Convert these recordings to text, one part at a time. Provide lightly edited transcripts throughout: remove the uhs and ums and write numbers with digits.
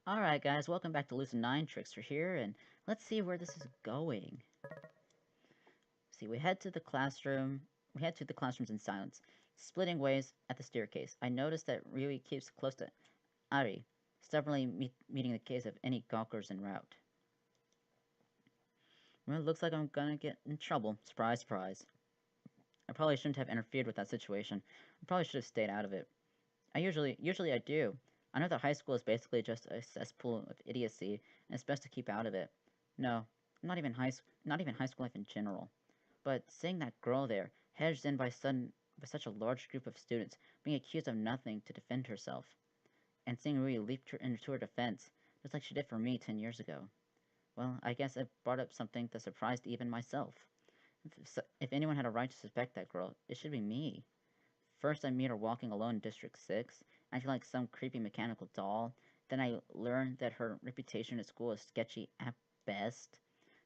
Alright guys, welcome back to Lucid9, Trickster here, and let's see where this is going. See, we head to the classrooms in silence, splitting ways at the staircase. I notice that Ryui keeps close to Ari, stubbornly meeting the case of any gawkers en route. Well, it looks like I'm gonna get in trouble. Surprise, surprise. I probably shouldn't have interfered with that situation. I probably should have stayed out of it. Usually I do. I know that high school is basically just a cesspool of idiocy, and it's best to keep out of it. No, not even high school life in general. But seeing that girl there, hedged in by such a large group of students, being accused of nothing to defend herself, and seeing Rui leap into her defense, just like she did for me 10 years ago. Well, I guess it brought up something that surprised even myself. If anyone had a right to suspect that girl, it should be me. First, I meet her walking alone in District 6, acting like some creepy mechanical doll. Then I learn that her reputation at school is sketchy at best.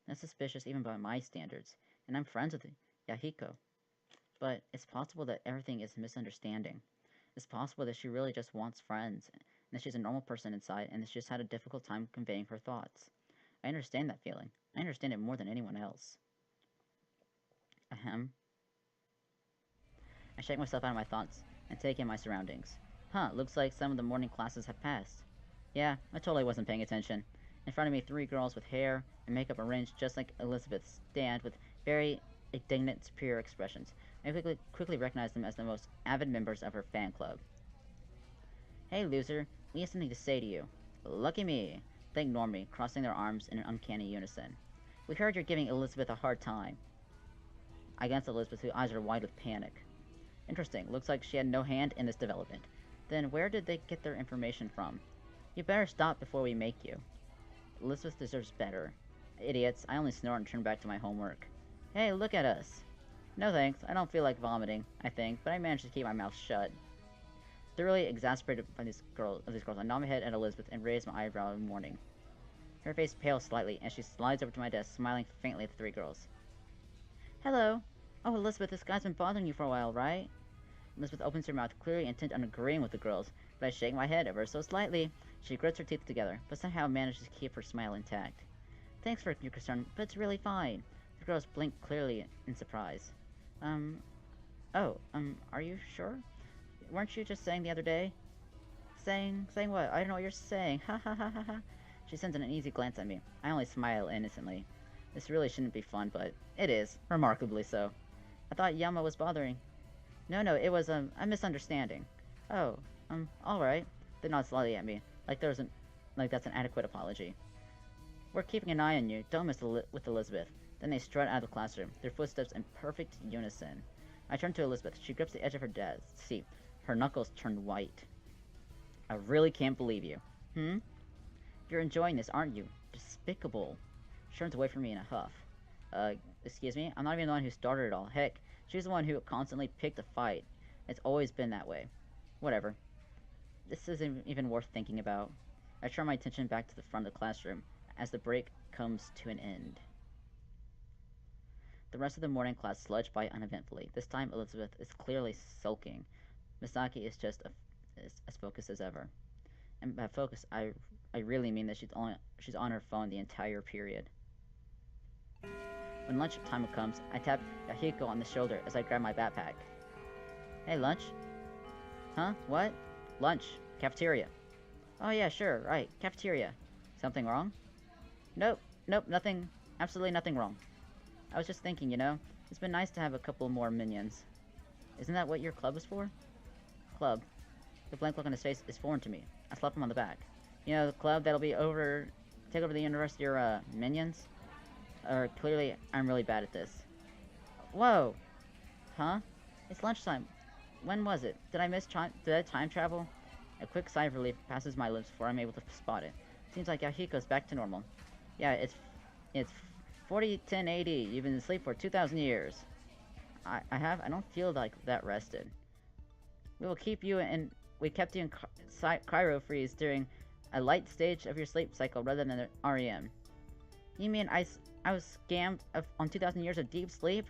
That's suspicious even by my standards, and I'm friends with Yahiko. But it's possible that everything is misunderstanding. It's possible that she really just wants friends, and that she's a normal person inside, and that she just had a difficult time conveying her thoughts. I understand that feeling. I understand it more than anyone else. Ahem. I shake myself out of my thoughts and take in my surroundings. Huh, looks like some of the morning classes have passed. Yeah, I totally wasn't paying attention. In front of me, 3 girls with hair and makeup arranged just like Elizabeth stand with very indignant, superior expressions. I quickly recognized them as the most avid members of her fan club. Hey, loser, we have something to say to you. Lucky me. They ignore me, crossing their arms in an uncanny unison. We heard you're giving Elizabeth a hard time. I glance at Elizabeth, whose eyes are wide with panic. Interesting. Looks like she had no hand in this development. Then where did they get their information from? You better stop before we make you. Elizabeth deserves better. Idiots. I only snort and turn back to my homework. Hey, look at us. No thanks. I don't feel like vomiting, I think, but I managed to keep my mouth shut. Thoroughly exasperated by these girls, I nod my head at Elizabeth and raise my eyebrow in warning. Her face pales slightly, and she slides over to my desk, smiling faintly at the 3 girls. Hello. Oh, Elizabeth, this guy's been bothering you for a while, right? Elizabeth opens her mouth, clearly intent on agreeing with the girls, but I shake my head ever so slightly. She grits her teeth together, but somehow manages to keep her smile intact. Thanks for your concern, but it's really fine. The girls blink clearly in surprise. Are you sure? Weren't you just saying the other day? Saying what? I don't know what you're saying. Ha ha ha ha ha. She sends an uneasy glance at me. I only smile innocently. This really shouldn't be fun, but it is, remarkably so. I thought Yama was bothering. No, it was, a misunderstanding. Oh, alright. They nod slightly at me, like that's an adequate apology. We're keeping an eye on you, don't mess with Elizabeth. Then they strut out of the classroom, their footsteps in perfect unison. I turn to Elizabeth. She grips the edge of her desk seat. Her knuckles turn white. I really can't believe you. You're enjoying this, aren't you? Despicable. She turns away from me in a huff. Excuse me? I'm not even the one who started it all. Heck, she's the one who constantly picked a fight. It's always been that way. Whatever. This isn't even worth thinking about. I turn my attention back to the front of the classroom as the break comes to an end. The rest of the morning class sludged by uneventfully. This time Elizabeth is clearly sulking. Misaki is just as focused as ever. And by focus, I really mean that she's on her phone the entire period. When lunch time comes, I tap Yahiko on the shoulder as I grab my backpack. Hey, lunch? Huh? What? Lunch. Cafeteria. Oh yeah, sure, right. Cafeteria. Something wrong? Nope, nothing. Absolutely nothing wrong. I was just thinking, it's been nice to have a couple more minions. Isn't that what your club is for? Club. The blank look on his face is foreign to me. I slap him on the back. The club that'll take over the universe of your, minions? Clearly, I'm really bad at this. Whoa! Huh? It's lunchtime. When was it? Did I time travel? A quick sigh of relief passes my lips before I'm able to spot it. Seems like Yahiko's back to normal. Yeah, it's 40-10-80. You've been asleep for 2,000 years. I don't feel like that rested. We kept you in cryo freeze during a light stage of your sleep cycle rather than an REM. You mean I was scammed on 2,000 years of deep sleep?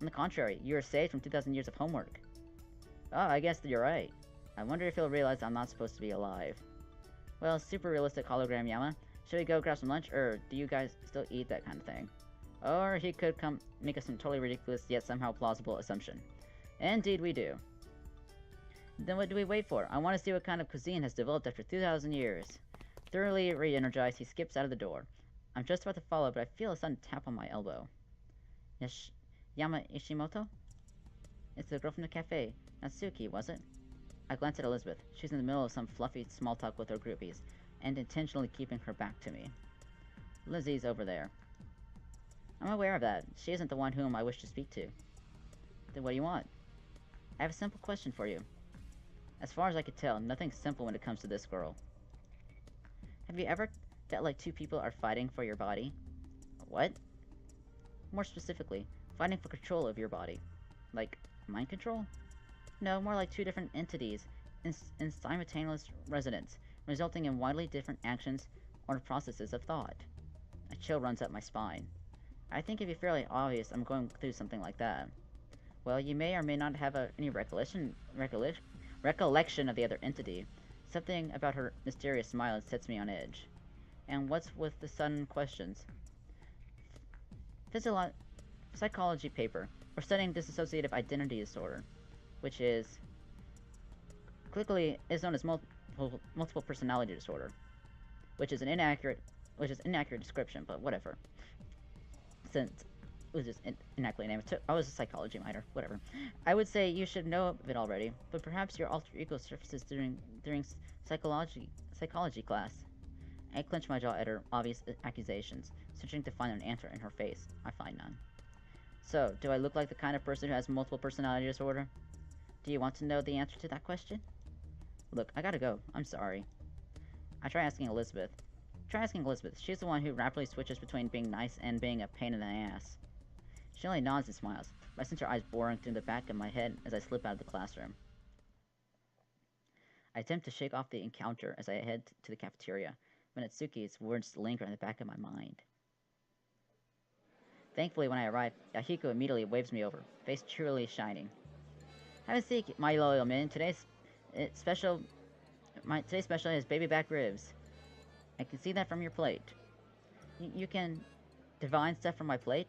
On the contrary, you were saved from 2,000 years of homework. Oh, I guess you're right. I wonder if you'll realize I'm not supposed to be alive. Well, super realistic hologram Yama. Should we go grab some lunch, or do you guys still eat that kind of thing? Or he could come make us some totally ridiculous yet somehow plausible assumption. Indeed we do. Then what do we wait for? I want to see what kind of cuisine has developed after 2,000 years. Thoroughly re-energized, he skips out of the door. I'm just about to follow, but I feel a sudden tap on my elbow. Yama Ishimoto? It's the girl from the cafe. Natsuki, was it? I glance at Elizabeth. She's in the middle of some fluffy small talk with her groupies, and intentionally keeping her back to me. Lizzie's over there. I'm aware of that. She isn't the one whom I wish to speak to. Then what do you want? I have a simple question for you. As far as I could tell, nothing's simple when it comes to this girl. Have you ever felt like two people are fighting for your body? What? More specifically, fighting for control of your body. Like, mind control? No, more like two different entities in simultaneous resonance, resulting in widely different actions or processes of thought. A chill runs up my spine. I think it'd be fairly obvious I'm going through something like that. Well, you may or may not have any recollection of the other entity. Something about her mysterious smile sets me on edge. And what's with the sudden questions? Psychology paper. We're studying dissociative identity disorder, which is clinically is known as multiple personality disorder, which is inaccurate description, but whatever. Since it was just inaccurately named. I was a psychology minor, whatever. I would say you should know of it already, but perhaps your alter ego surfaces during psychology class. I clench my jaw at her obvious accusations, searching to find an answer in her face. I find none. So, do I look like the kind of person who has multiple personality disorder? Do you want to know the answer to that question? Look, I gotta go. I'm sorry. I try asking Elizabeth. She's the one who rapidly switches between being nice and being a pain in the ass. She only nods and smiles, but I sense her eyes boring through the back of my head as I slip out of the classroom. I attempt to shake off the encounter as I head to the cafeteria, but Natsuki's words linger in the back of my mind. Thankfully, when I arrive, Yahiko immediately waves me over, face cheerily shining. Have a seat, my loyal man. Today's special is baby back ribs. I can see that from your plate. You can divine stuff from my plate?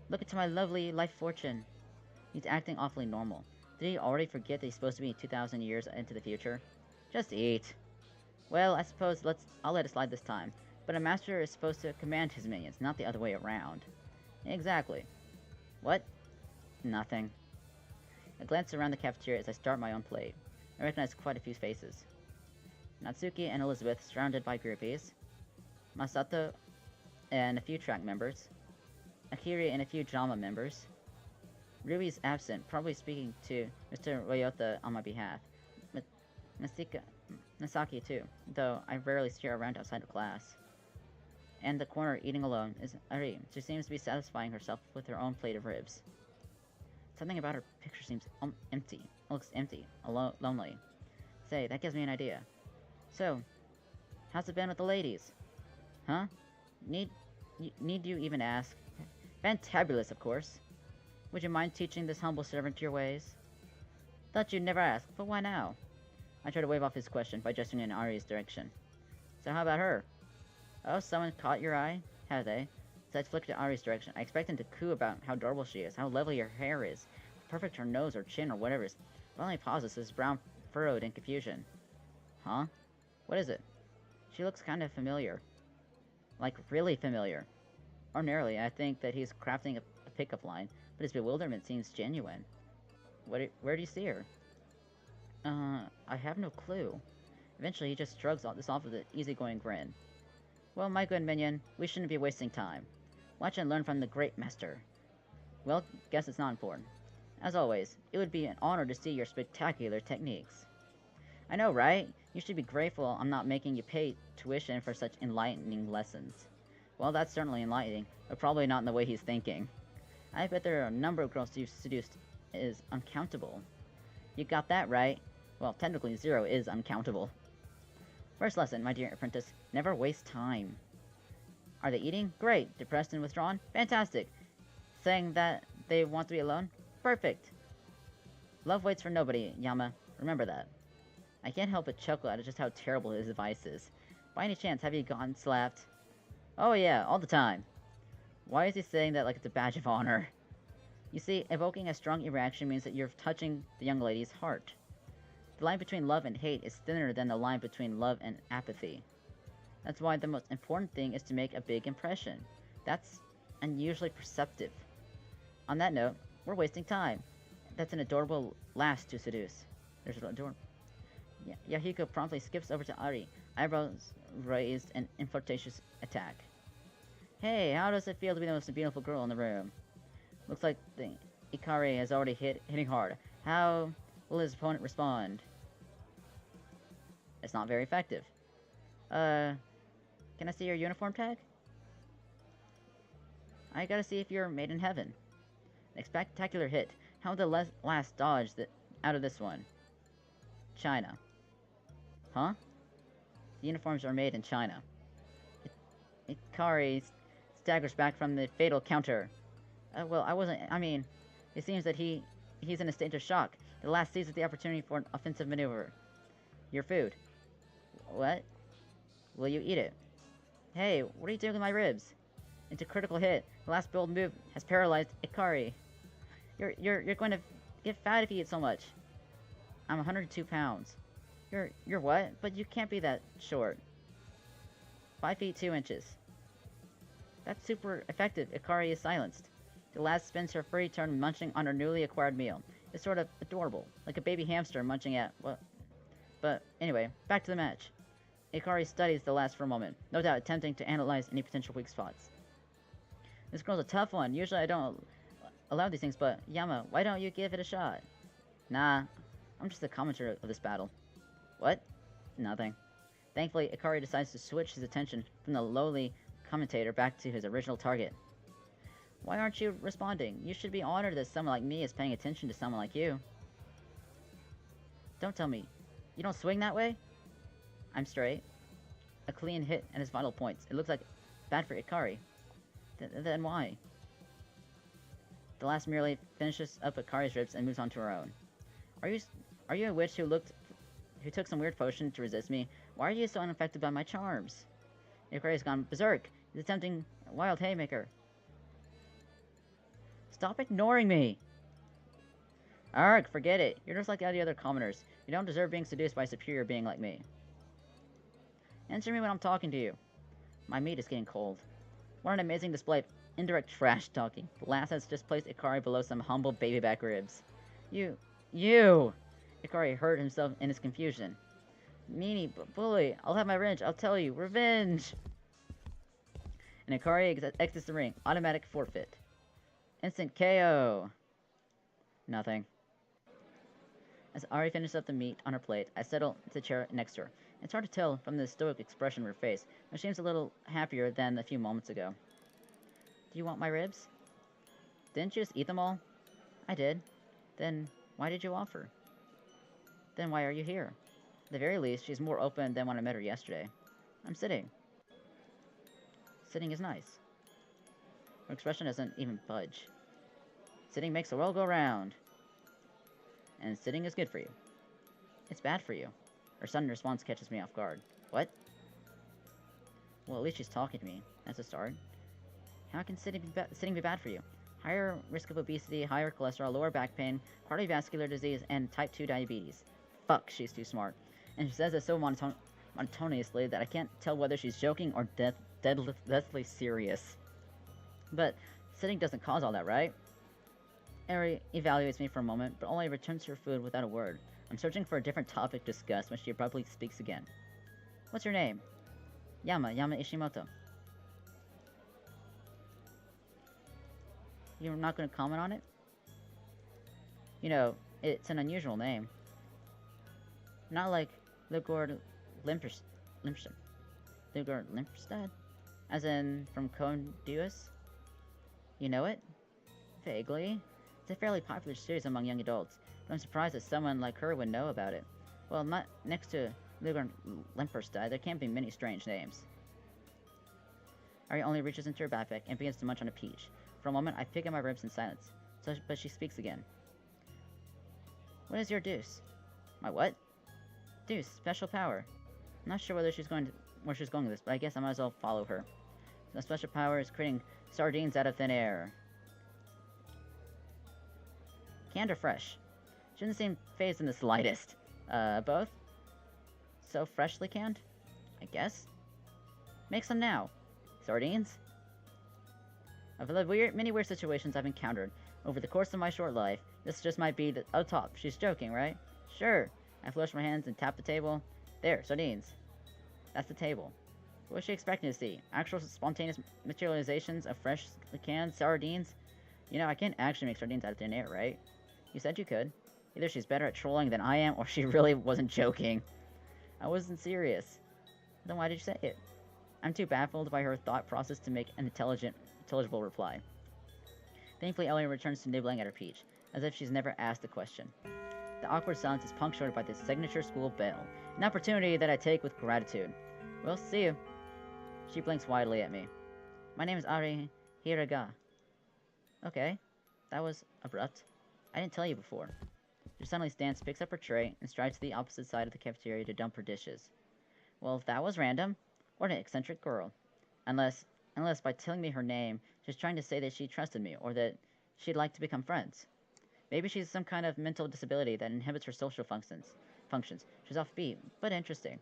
Look into my lovely life fortune. He's acting awfully normal. Did he already forget that he's supposed to be 2,000 years into the future? Just eat. Well, I suppose I'll let it slide this time. But a master is supposed to command his minions, not the other way around. Exactly. What? Nothing. I glance around the cafeteria as I start my own plate. I recognize quite a few faces. Natsuki and Elizabeth surrounded by groupies. Masato and a few track members. Akiri and a few drama members. Ruby's absent, probably speaking to Mr. Ryota on my behalf. Nasaki too, though I rarely see her around outside of class. And the corner eating alone is Ari. She seems to be satisfying herself with her own plate of ribs. Something about her picture seems empty. It looks empty, lonely. Say, that gives me an idea. So, how's it been with the ladies? Huh? Need you even ask? Fantabulous, of course. Would you mind teaching this humble servant your ways? Thought you'd never ask, but why now? I try to wave off his question by gesturing in Ari's direction. So how about her? Oh, someone caught your eye? Have they? So I flicked to Ari's direction. I expect him to coo about how adorable she is, how lovely her hair is, how perfect her nose or chin or whatever is. But only pauses, his brow furrowed in confusion. Huh? What is it? She looks kind of familiar. Like, really familiar. Ordinarily, I think that he's crafting a pickup line, but his bewilderment seems genuine. Where do you see her? I have no clue. Eventually, he just shrugs this off with an easygoing grin. Well, my good minion, we shouldn't be wasting time. Watch and learn from the great master. Well, guess it's not important. As always, it would be an honor to see your spectacular techniques. I know, right? You should be grateful I'm not making you pay tuition for such enlightening lessons. Well, that's certainly enlightening, but probably not in the way he's thinking. I bet there are a number of girls you've seduced is uncountable. You got that right. Well, technically 0 is uncountable. First lesson, my dear apprentice, never waste time. Are they eating? Great. Depressed and withdrawn? Fantastic. Saying that they want to be alone? Perfect. Love waits for nobody, Yama. Remember that. I can't help but chuckle at just how terrible his advice is. By any chance, have you gotten slapped? Oh yeah, all the time. Why is he saying that like it's a badge of honor? You see, evoking a strong reaction means that you're touching the young lady's heart. The line between love and hate is thinner than the line between love and apathy. That's why the most important thing is to make a big impression. That's unusually perceptive. On that note, we're wasting time. That's an adorable lass to seduce. There's an adorable... Yahiko promptly skips over to Ari, eyebrows raised in flirtatious attack. Hey, how does it feel to be the most beautiful girl in the room? Looks like the Ikari has already hitting hard. How will his opponent respond? It's not very effective. Can I see your uniform tag? I gotta see if you're made in heaven. A spectacular hit. How will the last dodge out of this one? China. Huh? The uniforms are made in China. Ikari staggers back from the fatal counter. Well, I mean, it seems that he's in a state of shock. The last seizes the opportunity for an offensive maneuver. Your food. What? Will you eat it? Hey, what are you doing with my ribs? It's a critical hit. The last bold move has paralyzed Ikari. You're going to get fat if you eat so much. I'm 102 pounds. You're what? But you can't be that short. 5 feet 2 inches. That's super effective. Ikari is silenced. The last spends her free turn munching on her newly acquired meal. It's sort of adorable, like a baby hamster munching at what? But anyway, back to the match. Ikari studies the last for a moment, no doubt attempting to analyze any potential weak spots. This girl's a tough one. Usually I don't allow these things, but Yama, why don't you give it a shot? Nah, I'm just the commentator of this battle. What? Nothing. Thankfully, Ikari decides to switch his attention from the lowly commentator back to his original target. Why aren't you responding? You should be honored that someone like me is paying attention to someone like you. Don't tell me. You don't swing that way? I'm straight. A clean hit at his vital points. It looks like bad for Ikari. Then why? The last merely finishes up Ikari's ribs and moves on to her own. Are you a witch who took some weird potion to resist me? Why are you so unaffected by my charms? Ikari's gone berserk. He's attempting a wild haymaker. Stop ignoring me! Arg, forget it. You're just like all the other commoners. You don't deserve being seduced by a superior being like me. Answer me when I'm talking to you. My meat is getting cold. What an amazing display of indirect trash talking. The lass has just placed Ikari below some humble baby back ribs. You! Ikari hurt himself in his confusion. Meanie, bully, I'll have my revenge, I'll tell you, revenge! And Ikari exits the ring. Automatic forfeit. Instant KO. Nothing. As Ari finishes up the meat on her plate, I settle into the chair next to her. It's hard to tell from the stoic expression of her face, but she seems a little happier than a few moments ago. Do you want my ribs? Didn't you just eat them all? I did. Then why did you offer? Then why are you here? At the very least, she's more open than when I met her yesterday. I'm sitting. Sitting is nice. Her expression doesn't even budge. Sitting makes the world go round. And sitting is good for you. It's bad for you. Her sudden response catches me off guard. What? Well, at least she's talking to me. That's a start. How can sitting be bad for you? Higher risk of obesity, higher cholesterol, lower back pain, cardiovascular disease, and type 2 diabetes. Fuck, she's too smart. And she says it so monotonously that I can't tell whether she's joking or deathly serious. But sitting doesn't cause all that, right? Eri evaluates me for a moment, but only returns her food without a word. I'm searching for a different topic to discuss when she abruptly speaks again. What's your name? Yama Ishimoto. You're not going to comment on it? You know, it's an unusual name. Not like Ligord Limperstad. Ligord Limperstad? As in, from Cone Duus? You know it? Vaguely. It's a fairly popular series among young adults, but I'm surprised that someone like her would know about it. Well, not next to Ligord Limperstad, there can't be many strange names. Ari only reaches into her backpack and begins to munch on a peach. For a moment, I pick at my ribs in silence, but she speaks again. What is your deuce? My what? Deuce, special power. I'm not sure where she's going with this, but I guess I might as well follow her. The special power is creating sardines out of thin air. Canned or fresh? She doesn't seem phased in the slightest. Both? So freshly canned? I guess? Make some now. Sardines? Of the many weird situations I've encountered over the course of my short life, this just might be the top. She's joking, right? Sure. I flush my hands and tap the table. There, sardines. That's the table. What was she expecting to see? Actual spontaneous materializations of fresh canned sardines? You know, I can't actually make sardines out of thin air, right? You said you could. Either she's better at trolling than I am, or she really wasn't joking. I wasn't serious. Then why did you say it? I'm too baffled by her thought process to make an intelligible reply. Thankfully, Ellie returns to nibbling at her peach, as if she's never asked a question. The awkward silence is punctuated by the signature school bell, an opportunity that I take with gratitude. Well, see you. She blinks widely at me. My name is Ari Hiraga. Okay, that was abrupt. I didn't tell you before. She suddenly stands, picks up her tray, and strides to the opposite side of the cafeteria to dump her dishes. Well, that was random. What an eccentric girl. Unless by telling me her name, she's trying to say that she trusted me, or that she'd like to become friends. Maybe she's some kind of mental disability that inhibits her social functions. She's offbeat, but interesting.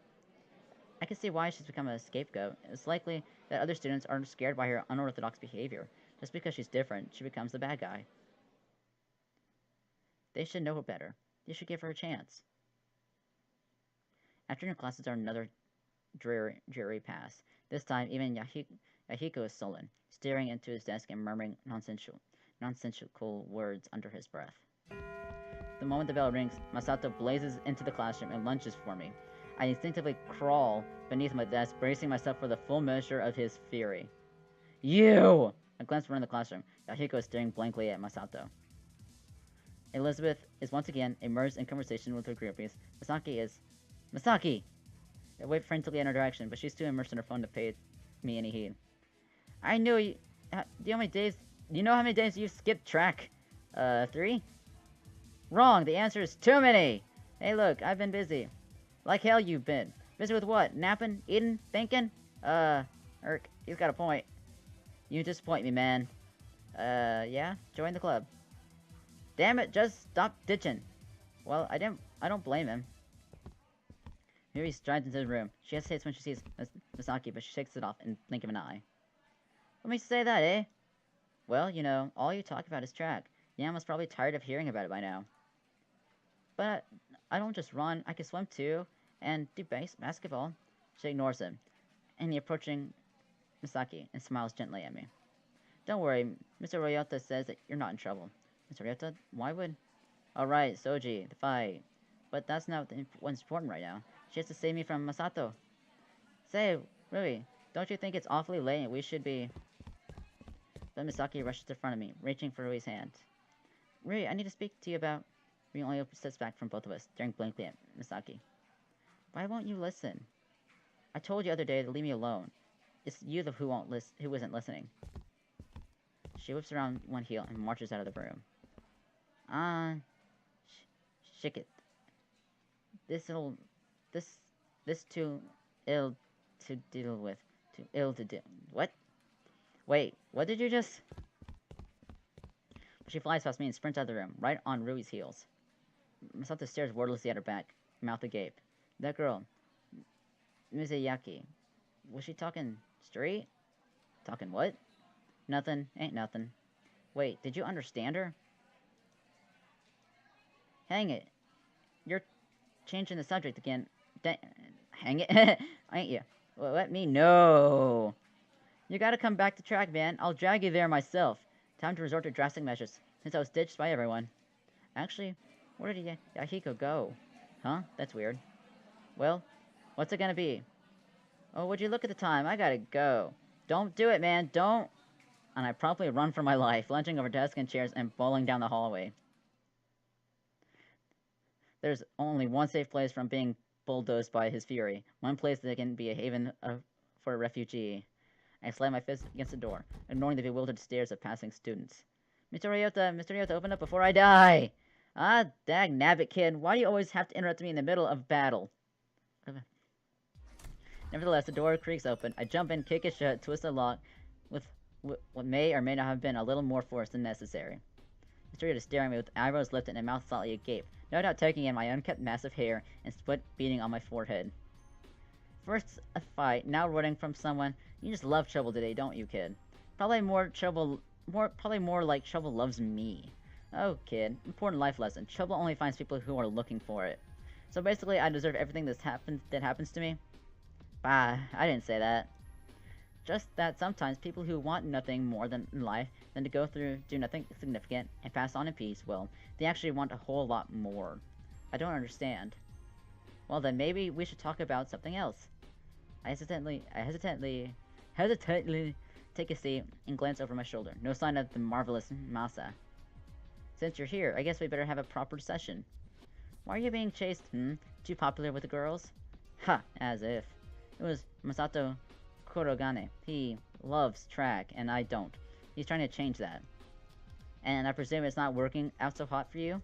I can see why she's become a scapegoat. It's likely that other students are scared by her unorthodox behavior. Just because she's different, she becomes the bad guy. They should know her better. They should give her a chance. Afternoon classes are another dreary pass. This time, even Yahiko is sullen, staring into his desk and murmuring nonsensical words under his breath. The moment the bell rings, Masato blazes into the classroom and lunges for me. I instinctively crawl beneath my desk, bracing myself for the full measure of his fury. You! I glance around the classroom. Yahiko is staring blankly at Masato. Elizabeth is once again immersed in conversation with her groupies. Masaki! I wave frantically in her direction, but she's too immersed in her phone to pay me any heed. I knew you... Do you know how many days you've skipped track? 3? Wrong! The answer is too many! Hey look, I've been busy. Like hell you've been. Busy with what? Napping? Eating? Thinking? He's got a point. You disappoint me, man. Yeah? Join the club. Damn it, just stop ditching. Well, I don't blame him. Miri strides into the room. She hesitates when she sees Misaki, but she shakes it off in the blink of an eye. What makes you say that, eh? Well, you know, all you talk about is track. Yama's probably tired of hearing about it by now. But I don't just run, I can swim too, and do basketball. She ignores him, and he approaching Misaki and smiles gently at me. Don't worry, Mr. Ryota says that you're not in trouble. Mr. Ryota, why would... Alright, Soji, the fight. But that's not what's important right now. She has to save me from Masato. Say, Rui, don't you think it's awfully late and we should be... But Misaki rushes in front of me, reaching for Rui's hand. Rui, I need to speak to you about... Rui only steps back from both of us, staring blankly at Misaki. Why won't you listen? I told you the other day to leave me alone. It's you who isn't listening. She whips around one heel and marches out of the room. Shake it. This too ill to deal with. Too ill to deal. What? Wait, what did you just... She flies past me and sprints out of the room, right on Rui's heels. Masato stares wordlessly at her back, mouth agape. That girl, Mizuyaki, was she talking straight? Talking what? Nothing, ain't nothing. Wait, did you understand her? Hang it. You're changing the subject again. Hang it, ain't you? Well, let me know. You gotta come back to track, man. I'll drag you there myself. Time to resort to drastic measures, since I was ditched by everyone. Actually, where did Yahiko go? Huh? That's weird. Well, what's it gonna be? Oh, would you look at the time? I gotta go. Don't do it, man. Don't. And I promptly run for my life, lunging over desks and chairs and bowling down the hallway. There's only one safe place from being bulldozed by his fury. One place that can be a haven for a refugee. I slam my fist against the door, ignoring the bewildered stares of passing students. Mr. Ryota, open up before I die! Ah, dag nabbit, kid. Why do you always have to interrupt me in the middle of battle? Nevertheless, the door creaks open. I jump in, kick it shut, twist the lock, with what may or may not have been a little more force than necessary. Mr. is staring at me with eyebrows lifted and mouth slightly agape, no doubt taking in my unkept massive hair and sweat beading on my forehead. First a fight, now running from someone. You just love trouble today, don't you, kid? Probably more like trouble loves me. Oh, kid, important life lesson. Trouble only finds people who are looking for it. So basically, I deserve everything that happens to me? Bah, I didn't say that. Just that sometimes people who want nothing more than in life than to go through, do nothing significant, and pass on in peace, well, they actually want a whole lot more. I don't understand. Well then, maybe we should talk about something else. I hesitantly take a seat and glance over my shoulder. No sign of the marvelous Masa. Since you're here, I guess we better have a proper session. Why are you being chased, Too popular with the girls? Ha, as if. It was Masato Kurogane. He loves track, and I don't. He's trying to change that. And I presume it's not working out so hot for you?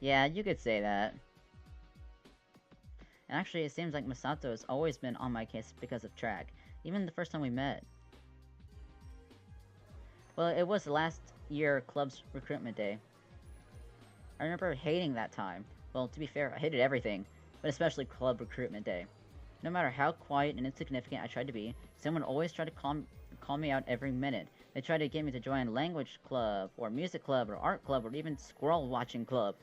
Yeah, you could say that. And actually, it seems like Masato has always been on my case because of track, even the first time we met. Well, it was last year club's recruitment day. I remember hating that time. Well, to be fair, I hated everything, but especially club recruitment day. No matter how quiet and insignificant I tried to be, someone always tried to call me out every minute. They tried to get me to join language club, or music club, or art club, or even squirrel watching club.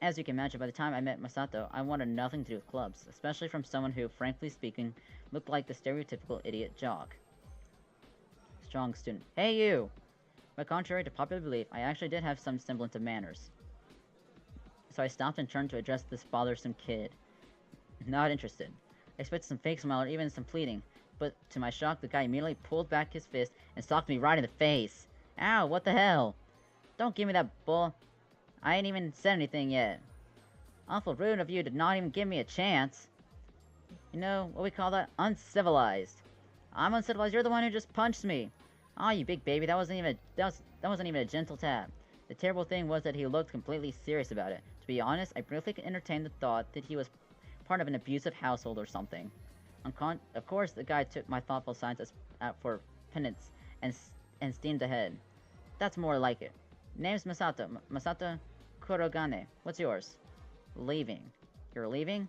As you can imagine, by the time I met Masato, I wanted nothing to do with clubs, especially from someone who, frankly speaking, looked like the stereotypical idiot jock. Strong student. Hey you! But contrary to popular belief, I actually did have some semblance of manners. So I stopped and turned to address this bothersome kid. Not interested. I expected some fake smile or even some pleading, but to my shock, the guy immediately pulled back his fist and socked me right in the face. Ow, what the hell? Don't give me that bull. I ain't even said anything yet. Awful rude of you to not even give me a chance. You know, what we call that? Uncivilized. I'm uncivilized, you're the one who just punched me. Aw, you big baby, that wasn't even a gentle tap. The terrible thing was that he looked completely serious about it. To be honest, I briefly entertained the thought that he was part of an abusive household or something. Of course, the guy took my thoughtful signs out for penance and steamed ahead. That's more like it. Name's Masato. Masato Kurogane. What's yours? Leaving. You're leaving?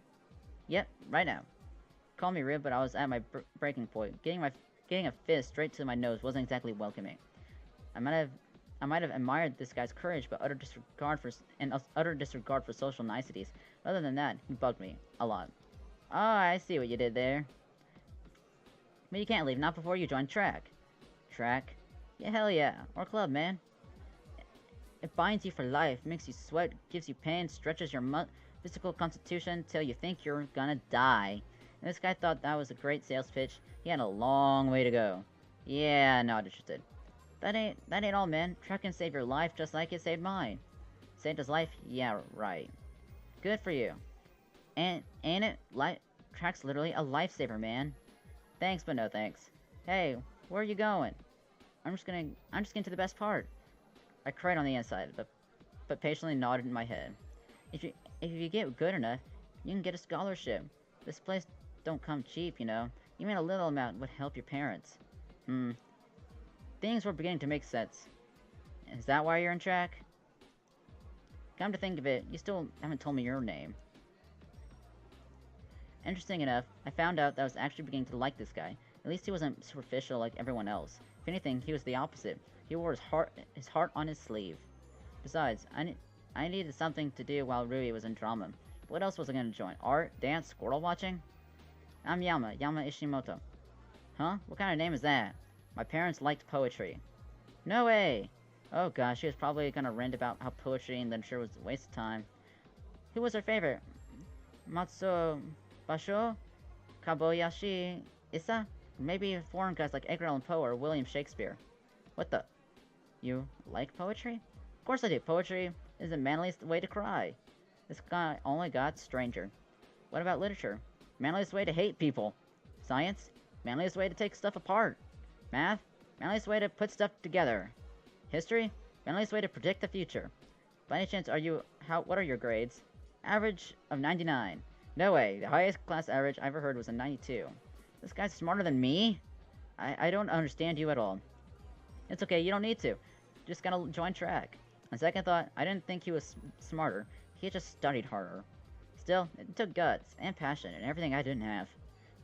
Yep, right now. Call me rude, but I was at my breaking point. Getting a fist straight to my nose wasn't exactly welcoming. I might have admired this guy's courage, but utter disregard for social niceties. Other than that, he bugged me a lot. Oh, I see what you did there. But you can't leave, not before you join track. Track? Yeah, hell yeah. Or club, man. It binds you for life, makes you sweat, gives you pain, stretches your physical constitution till you think you're gonna die. And this guy thought that was a great sales pitch. He had a long way to go. Yeah, not interested. That ain't all, man. Track can save your life just like it saved mine. Saved his life? Yeah, right. Good for you. And ain't it? Track's literally a lifesaver, man. Thanks, but no thanks. Hey, where are you going? I'm just getting to the best part. I cried on the inside, but patiently nodded in my head. If you get good enough, you can get a scholarship. This place don't come cheap, you know. Even a little amount would help your parents. Things were beginning to make sense. Is that why you're in track? Come to think of it, you still haven't told me your name. Interesting enough, I found out that I was actually beginning to like this guy. At least he wasn't superficial like everyone else. If anything, he was the opposite. He wore his heart on his sleeve. Besides, I needed something to do while Rui was in drama. What else was I gonna join? Art? Dance? Squirrel watching? I'm Yama Ishimoto. Huh? What kind of name is that? My parents liked poetry. No way! Oh gosh, she was probably gonna rant about how poetry and literature was a waste of time. Who was her favorite? Matsuo Basho? Kaboyashi Issa? Maybe foreign guys like Edgar Allan Poe or William Shakespeare. What the? You like poetry? Of course I do. Poetry is the manliest way to cry. This guy only got stranger. What about literature? Manliest way to hate people. Science? Manliest way to take stuff apart. Math? Manliest way to put stuff together. History? Manliest way to predict the future. By any chance, what are your grades? Average of 99. No way, the highest class average I ever heard was a 92. This guy's smarter than me? I don't understand you at all. It's okay, you don't need to. Just gotta join track. On second thought, I didn't think he was smarter. He just studied harder. Still, it took guts and passion and everything I didn't have.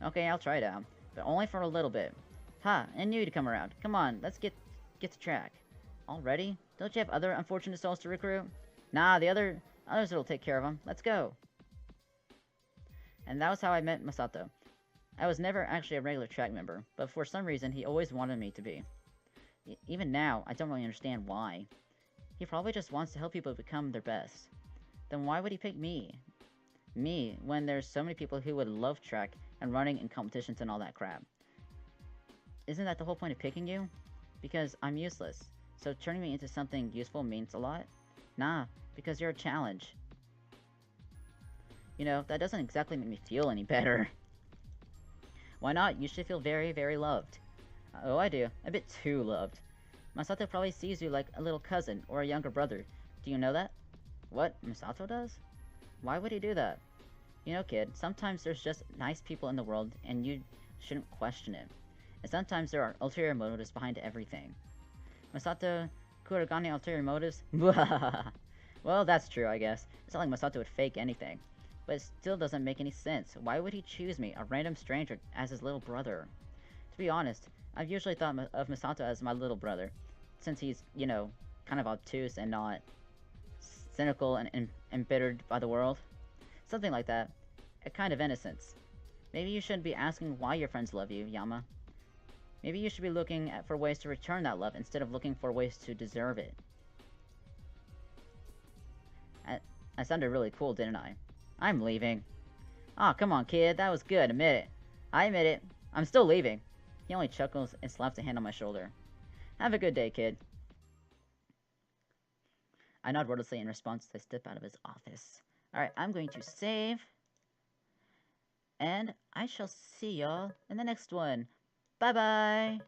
Okay, I'll try it out, but only for a little bit. Ha, and you to come around. Come on, let's get to track. Already? Don't you have other unfortunate souls to recruit? Nah, others will take care of them. Let's go. And that was how I met Masato. I was never actually a regular track member, but for some reason he always wanted me to be. Even now, I don't really understand why. He probably just wants to help people become their best. Then why would he pick me? Me, when there's so many people who would love track and running and competitions and all that crap. Isn't that the whole point of picking you? Because I'm useless, so turning me into something useful means a lot? Nah, because you're a challenge. You know, that doesn't exactly make me feel any better. Why not? You should feel very, very loved. Oh, I do. A bit too loved. Masato probably sees you like a little cousin or a younger brother. Do you know that? What? Masato does? Why would he do that? You know, kid, sometimes there's just nice people in the world and you shouldn't question it. And sometimes there are ulterior motives behind everything. Masato Kuragane ulterior motives? Well, that's true, I guess. It's not like Masato would fake anything. But it still doesn't make any sense. Why would he choose me, a random stranger, as his little brother? To be honest, I've usually thought of Masato as my little brother, since he's, you know, kind of obtuse and not cynical and embittered by the world. Something like that. A kind of innocence. Maybe you shouldn't be asking why your friends love you, Yama. Maybe you should be looking for ways to return that love instead of looking for ways to deserve it. I sounded really cool, didn't I? I'm leaving. Aw, come on, kid. That was good. Admit it. I admit it. I'm still leaving. He only chuckles and slaps a hand on my shoulder. Have a good day, kid. I nod wordlessly in response as I step out of his office. Alright, I'm going to save. And I shall see y'all in the next one. Bye-bye!